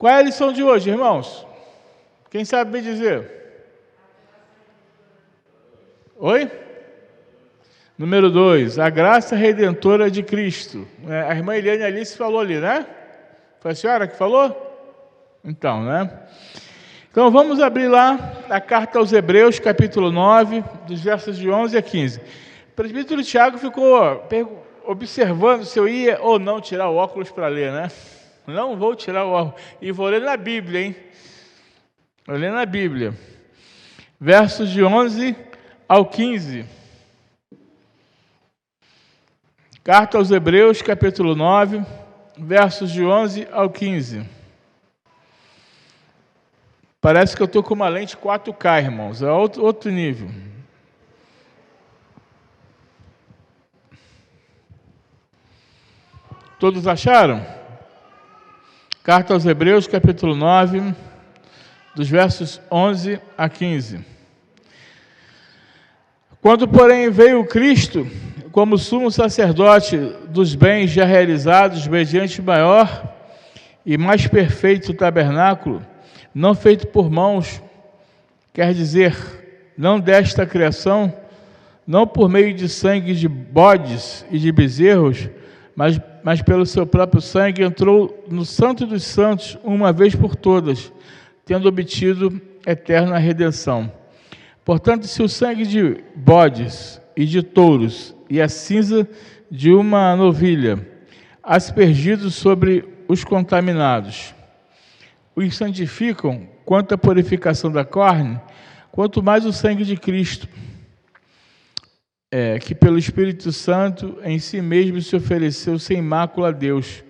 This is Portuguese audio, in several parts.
Qual é a lição de hoje, irmãos? Quem sabe me dizer? Oi? Número 2, a graça redentora de Cristo. A irmã Eliane Alice falou ali, né? Foi a senhora que falou? Então, né? Então vamos abrir lá a carta aos Hebreus, capítulo 9, dos versos de 11 a 15. O presbítero Tiago ficou observando se eu ia ou não tirar o óculos para ler, né? Não vou tirar o óculos. E vou ler na Bíblia, hein? Vou ler na Bíblia. Versos de 11 ao 15. Carta aos Hebreus, capítulo 9, versos de 11 ao 15. Parece que eu estou com uma lente 4K, irmãos. É outro nível. Todos acharam? Carta aos Hebreus, capítulo 9, dos versos 11 a 15. Quando, porém, veio Cristo como sumo sacerdote dos bens já realizados mediante maior e mais perfeito tabernáculo, não feito por mãos, quer dizer, não desta criação, não por meio de sangue de bodes e de bezerros, mas pelo seu próprio sangue entrou no Santo dos Santos uma vez por todas, tendo obtido eterna redenção. Portanto, se o sangue de bodes e de touros e a cinza de uma novilha, aspergidos sobre os contaminados, os santificam quanto à purificação da carne, quanto mais o sangue de Cristo, que pelo Espírito Santo em si mesmo se ofereceu sem mácula a Deus,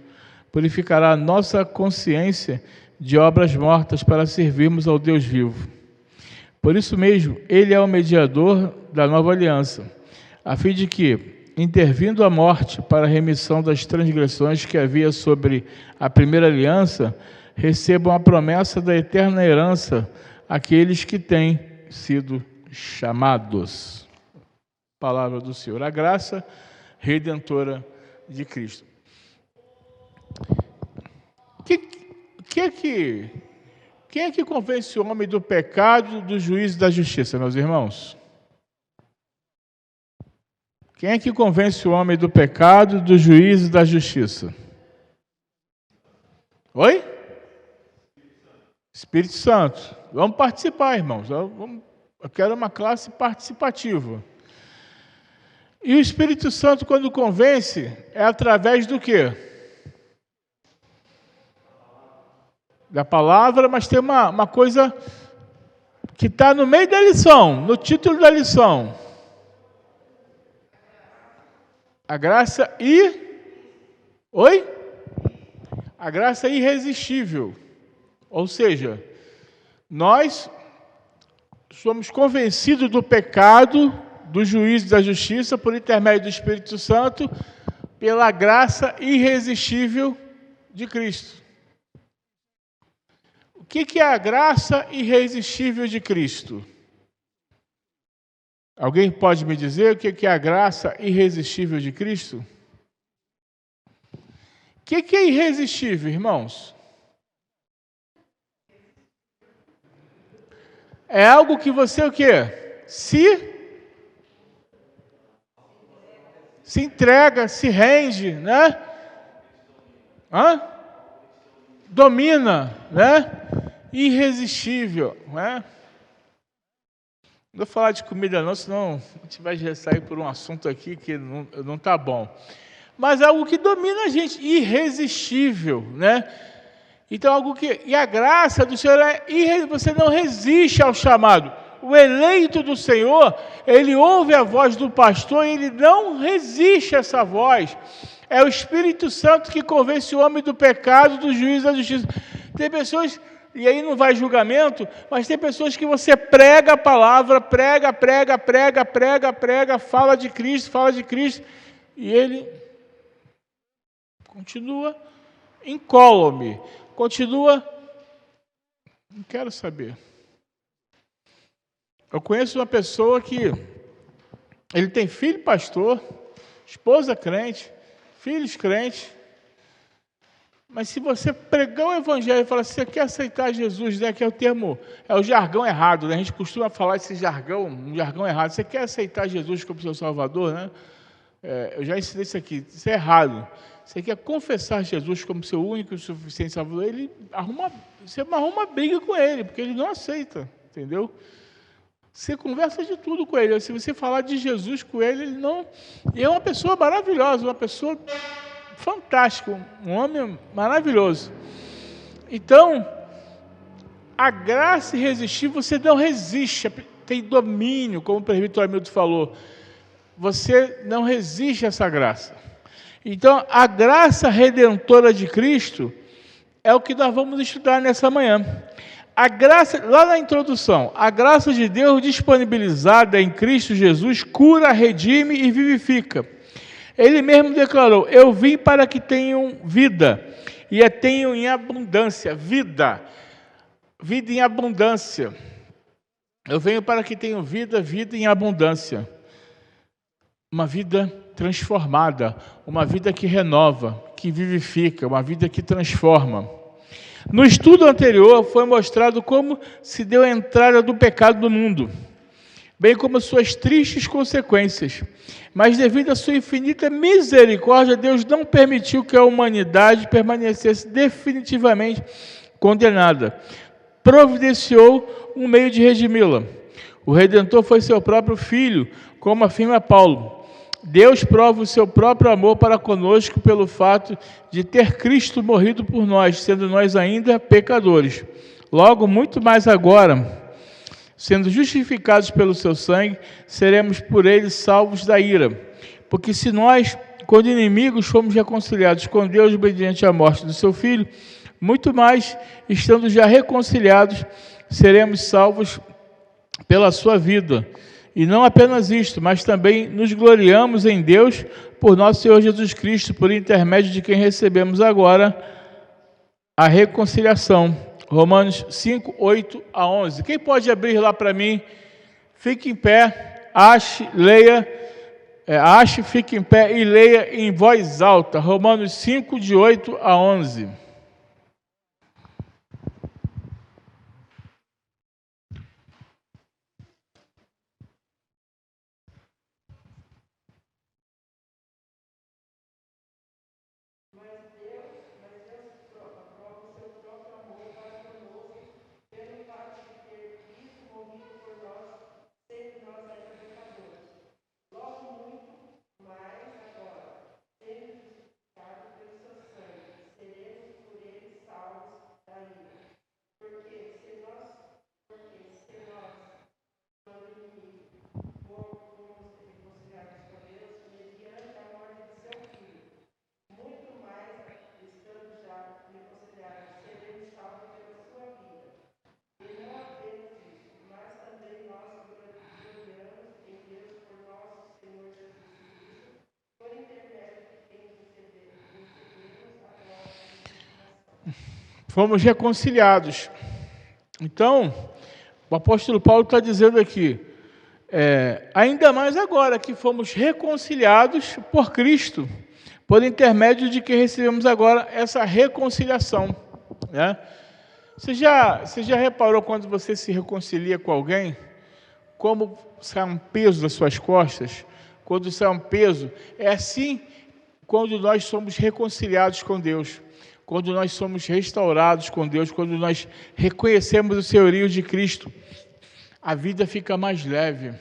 purificará a nossa consciência de obras mortas para servirmos ao Deus vivo. Por isso mesmo, ele é o mediador da nova aliança, a fim de que, intervindo a morte para a remissão das transgressões que havia sobre a primeira aliança, recebam a promessa da eterna herança aqueles que têm sido chamados. Palavra do Senhor, a graça redentora de Cristo. Quem é que convence o homem do pecado, do juízo e da justiça, meus irmãos? Quem é que convence o homem do pecado, do juízo e da justiça? Oi? Espírito Santo. Vamos participar, irmãos. Eu quero uma classe participativa. E o Espírito Santo, quando convence, é através do quê? Da palavra, mas tem uma coisa que está no meio da lição, no título da lição. A graça Oi? A graça irresistível. Ou seja, nós somos convencidos do pecado, do juízo e da justiça por intermédio do Espírito Santo, pela graça irresistível de Cristo. O que é a graça irresistível de Cristo? Alguém pode me dizer o que é a graça irresistível de Cristo? O que é irresistível, irmãos? É algo que você o quê? Se entrega, se rende, né? Domina, né? Irresistível, né? Não vou falar de comida não, senão a gente vai sair por um assunto aqui que não está bom. Mas é algo que domina a gente, irresistível, né? Então, algo que... E a graça do Senhor você não resiste ao chamado. O eleito do Senhor, ele ouve a voz do pastor e ele não resiste a essa voz. É o Espírito Santo que convence o homem do pecado, do juízo e da justiça. Tem pessoas... E aí não vai julgamento, mas tem pessoas que você prega a palavra, prega, fala de Cristo, e ele continua incólume, continua, não quero saber. Eu conheço uma pessoa que ele tem filho pastor, esposa crente, filhos crentes, Mas se você pregar o evangelho e falar, você quer aceitar Jesus, né, que é o termo, é o jargão errado, né? A gente costuma falar esse jargão, um jargão errado. Você quer aceitar Jesus como seu Salvador, né? Eu já ensinei isso aqui, isso é errado. Você quer confessar Jesus como seu único e suficiente Salvador, você arruma briga com ele, porque ele não aceita, entendeu? Você conversa de tudo com ele. Se você falar de Jesus com ele, ele não... E é uma pessoa maravilhosa, uma pessoa fantástica, um homem maravilhoso. Então, a graça irresistível, você não resiste, tem domínio, como o presbítero Hamilton falou. Você não resiste a essa graça. Então, a graça redentora de Cristo é o que nós vamos estudar nessa manhã. A graça, lá na introdução, a graça de Deus disponibilizada em Cristo Jesus cura, redime e vivifica. Ele mesmo declarou, eu vim para que tenham vida, e a tenham em abundância, vida em abundância. Eu venho para que tenham vida em abundância. Uma vida transformada, uma vida que renova, que vivifica, uma vida que transforma. No estudo anterior foi mostrado como se deu a entrada do pecado no mundo, bem como suas tristes consequências. Mas devido à sua infinita misericórdia, Deus não permitiu que a humanidade permanecesse definitivamente condenada. Providenciou um meio de redimi-la. O Redentor foi seu próprio Filho, como afirma Paulo. Deus prova o seu próprio amor para conosco pelo fato de ter Cristo morrido por nós, sendo nós ainda pecadores. Logo, muito mais agora, sendo justificados pelo seu sangue, seremos por ele salvos da ira. Porque se nós, quando inimigos, fomos reconciliados com Deus mediante a morte do seu Filho, muito mais, estando já reconciliados, seremos salvos pela sua vida. E não apenas isto, mas também nos gloriamos em Deus por nosso Senhor Jesus Cristo, por intermédio de quem recebemos agora a reconciliação. Romanos 5, 8 a 11. Quem pode abrir lá para mim? Fique em pé, leia, fique em pé e leia em voz alta. Romanos 5, de 8 a 11. Fomos reconciliados. Então, o apóstolo Paulo está dizendo aqui, ainda mais agora que fomos reconciliados por Cristo, por intermédio de que recebemos agora essa reconciliação. Né? Você já reparou quando você se reconcilia com alguém, como sai um peso das suas costas? Quando sai um peso, é assim quando nós somos reconciliados com Deus. Quando nós somos restaurados com Deus, quando nós reconhecemos o senhorio de Cristo, a vida fica mais leve.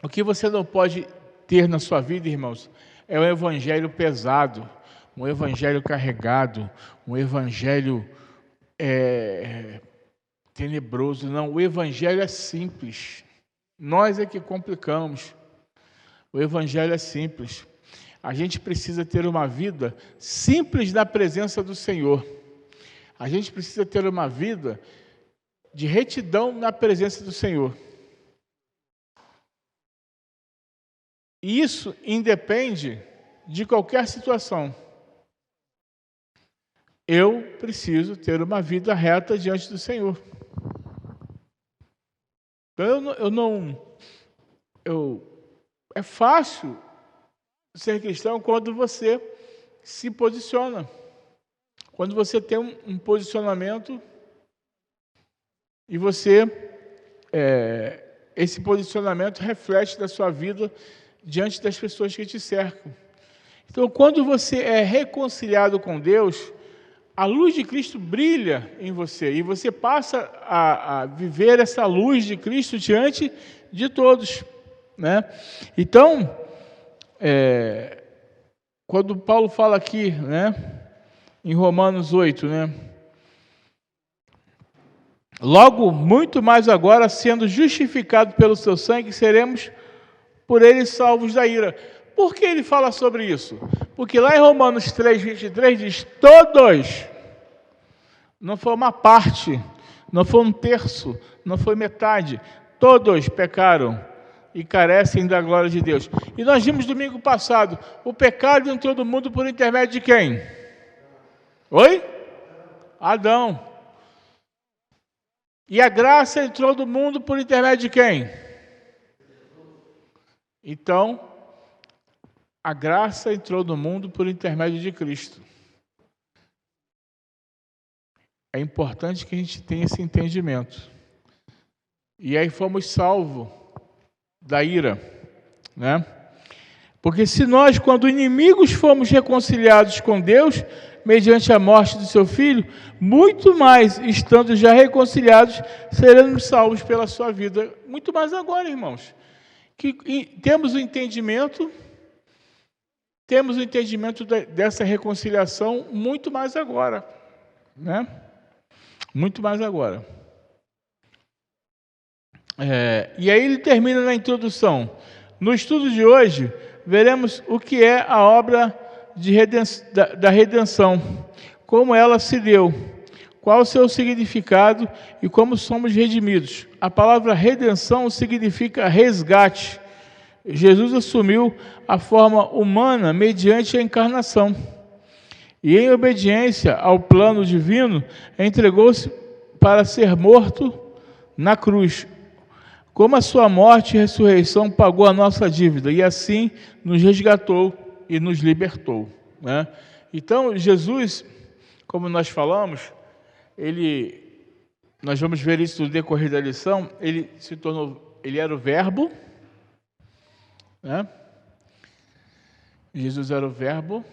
O que você não pode ter na sua vida, irmãos, é um evangelho pesado, um evangelho carregado, um evangelho tenebroso. Não, o evangelho é simples. Nós é que complicamos. O evangelho é simples. A gente precisa ter uma vida simples na presença do Senhor. A gente precisa ter uma vida de retidão na presença do Senhor. E isso independe de qualquer situação. Eu preciso ter uma vida reta diante do Senhor. É fácil ser cristão quando você se posiciona. Quando você tem um posicionamento e esse posicionamento reflete da sua vida diante das pessoas que te cercam. Então, quando você é reconciliado com Deus, a luz de Cristo brilha em você e você passa a viver essa luz de Cristo diante de todos, né? Então, quando Paulo fala aqui, né, em Romanos 8, né? Logo, muito mais agora, sendo justificado pelo seu sangue, seremos por ele salvos da ira. Por que ele fala sobre isso? Porque lá em Romanos 3, 23 diz, todos, não foi uma parte, não foi um terço, não foi metade, todos pecaram e carecem da glória de Deus. E nós vimos domingo passado, o pecado entrou no mundo por intermédio de quem? Oi? Adão. E a graça entrou no mundo por intermédio de quem? Então, a graça entrou no mundo por intermédio de Cristo. É importante que a gente tenha esse entendimento. E aí fomos salvos da ira, né? Porque se nós, quando inimigos, fomos reconciliados com Deus, mediante a morte do seu Filho, muito mais, estando já reconciliados, seremos salvos pela sua vida. Muito mais agora, irmãos. Que temos o entendimento dessa reconciliação muito mais agora, né? Muito mais agora. E aí ele termina na introdução. No estudo de hoje, veremos o que é a obra da redenção, como ela se deu, qual o seu significado e como somos redimidos. A palavra redenção significa resgate. Jesus assumiu a forma humana mediante a encarnação. E em obediência ao plano divino, entregou-se para ser morto na cruz. Como a sua morte e ressurreição pagou a nossa dívida, e assim nos resgatou e nos libertou, né? Então, Jesus, como nós falamos, nós vamos ver isso no decorrer da lição, ele era o Verbo, né? Jesus era o Verbo,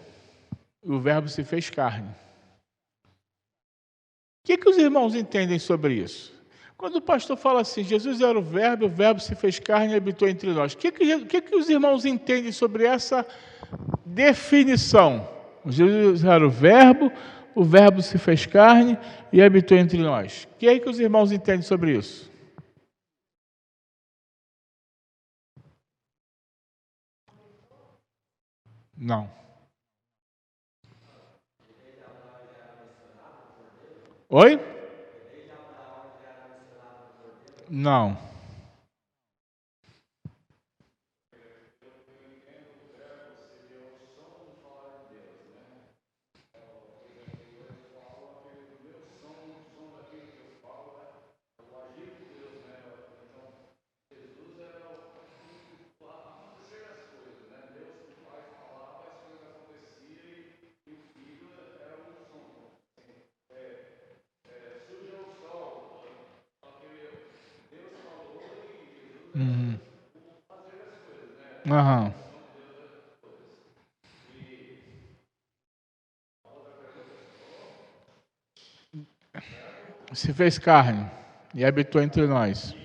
e o Verbo se fez carne. O que os irmãos entendem sobre isso? Quando o pastor fala assim, Jesus era o Verbo se fez carne e habitou entre nós. O que os irmãos entendem sobre essa definição? Jesus era o Verbo se fez carne e habitou entre nós. O que os irmãos entendem sobre isso? Não. Oi? Não. Aham. Se fez carne e habitou entre nós.